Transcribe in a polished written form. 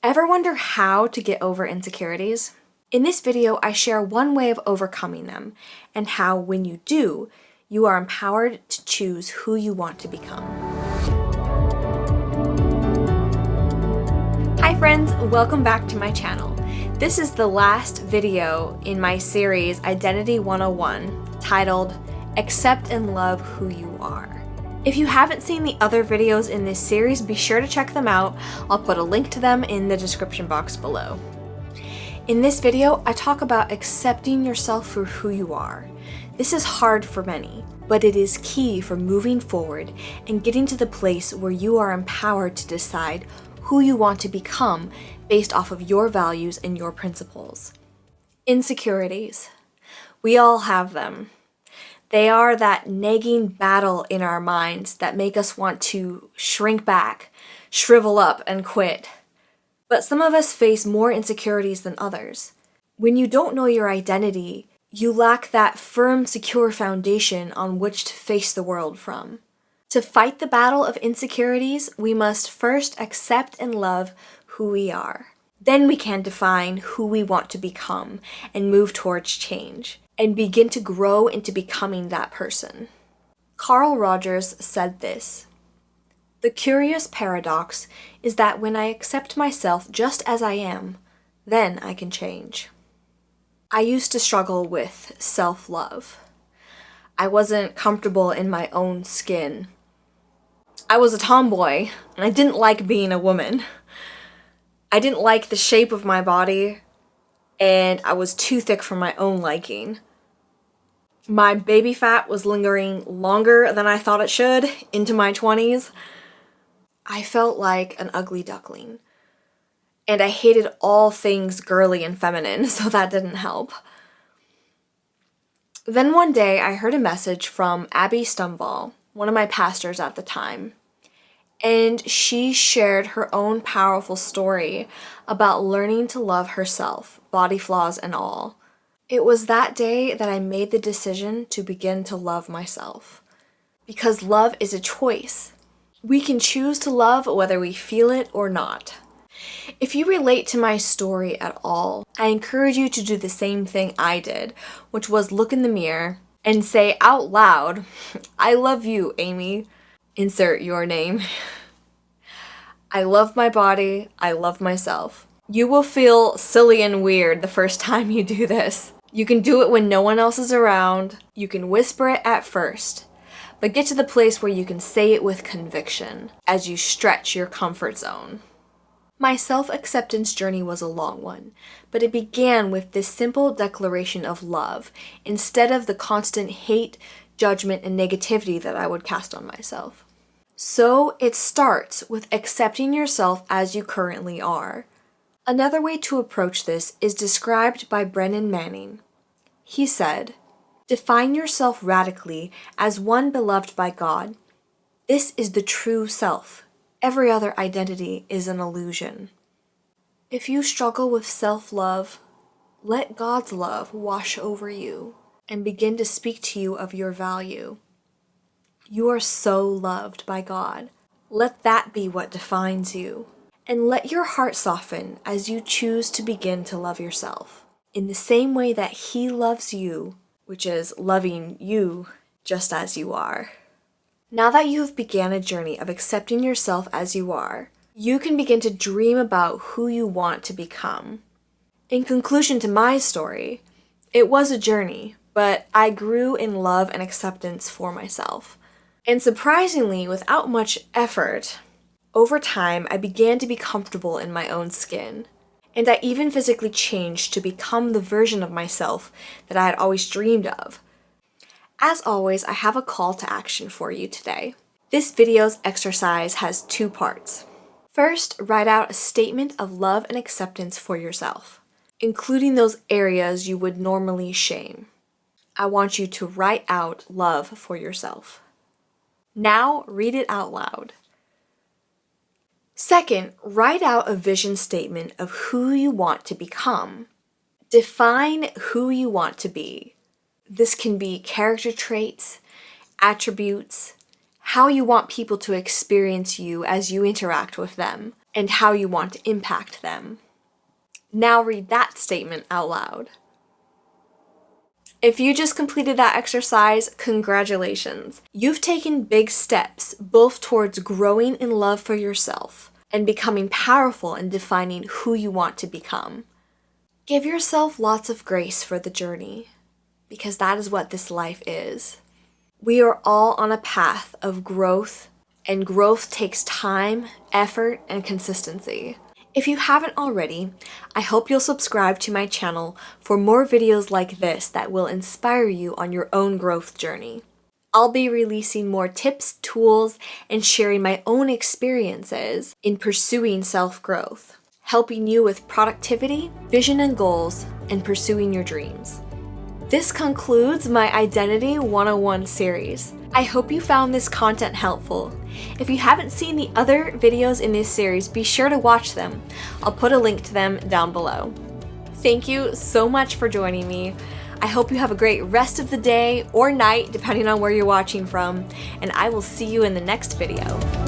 Ever wonder how to get over insecurities? In this video, I share one way of overcoming them and how, when you do, you are empowered to choose who you want to become. Hi friends, welcome back to my channel. This is the last video in my series Identity 101 titled Accept and Love Who You Are. If you haven't seen the other videos in this series, be sure to check them out. I'll put a link to them in the description box below. In this video, I talk about accepting yourself for who you are. This is hard for many, but it is key for moving forward and getting to the place where you are empowered to decide who you want to become based off of your values and your principles. Insecurities. We all have them. They are that nagging battle in our minds that make us want to shrink back, shrivel up, and quit. But some of us face more insecurities than others. When you don't know your identity, you lack that firm, secure foundation on which to face the world from. To fight the battle of insecurities, we must first accept and love who we are. Then we can define who we want to become and move towards change, and begin to grow into becoming that person. Carl Rogers said this: "The curious paradox is that when I accept myself just as I am, then I can change." I used to struggle with self-love. I wasn't comfortable in my own skin. I was a tomboy, and I didn't like being a woman. I didn't like the shape of my body, and I was too thick for my own liking. My baby fat was lingering longer than I thought it should into my 20s. I felt like an ugly duckling, and I hated all things girly and feminine, so that didn't help. Then one day I heard a message from Abby Stumvall, one of my pastors at the time, and she shared her own powerful story about learning to love herself, body flaws and all. It was that day that I made the decision to begin to love myself. Because love is a choice. We can choose to love whether we feel it or not. If you relate to my story at all, I encourage you to do the same thing I did, which was look in the mirror and say out loud, "I love you, Amy." Insert your name. I love my body. I love myself. You will feel silly and weird the first time you do this. You can do it when no one else is around. You can whisper it at first, but get to the place where you can say it with conviction as you stretch your comfort zone. My self-acceptance journey was a long one, but it began with this simple declaration of love instead of the constant hate, judgment, and negativity that I would cast on myself. So it starts with accepting yourself as you currently are. Another way to approach this is described by Brennan Manning. He said, "Define yourself radically as one beloved by God. This is the true self. Every other identity is an illusion." If you struggle with self-love, let God's love wash over you and begin to speak to you of your value. You are so loved by God. Let that be what defines you. And let your heart soften as you choose to begin to love yourself in the same way that He loves you, which is loving you just as you are. Now that you have begun a journey of accepting yourself as you are, you can begin to dream about who you want to become. In conclusion to my story, it was a journey, but I grew in love and acceptance for myself. And surprisingly, without much effort, over time I began to be comfortable in my own skin. And I even physically changed to become the version of myself that I had always dreamed of. As always, I have a call to action for you today. This video's exercise has 2 parts. First, write out a statement of love and acceptance for yourself, including those areas you would normally shame. I want you to write out love for yourself. Now, read it out loud. Second, write out a vision statement of who you want to become. Define who you want to be. This can be character traits, attributes, how you want people to experience you as you interact with them. and how you want to impact them. Now read that statement out loud. If you just completed that exercise, congratulations. You've taken big steps both towards growing in love for yourself and becoming powerful in defining who you want to become. Give yourself lots of grace for the journey, because that is what this life is. We are all on a path of growth, and growth takes time, effort, and consistency. If you haven't already, I hope you'll subscribe to my channel for more videos like this that will inspire you on your own growth journey. I'll be releasing more tips, tools, and sharing my own experiences in pursuing self-growth, helping you with productivity, vision and goals, and pursuing your dreams. This concludes my Identity 101 series. I hope you found this content helpful. If you haven't seen the other videos in this series, be sure to watch them. I'll put a link to them down below. Thank you so much for joining me. I hope you have a great rest of the day or night, depending on where you're watching from, and I will see you in the next video.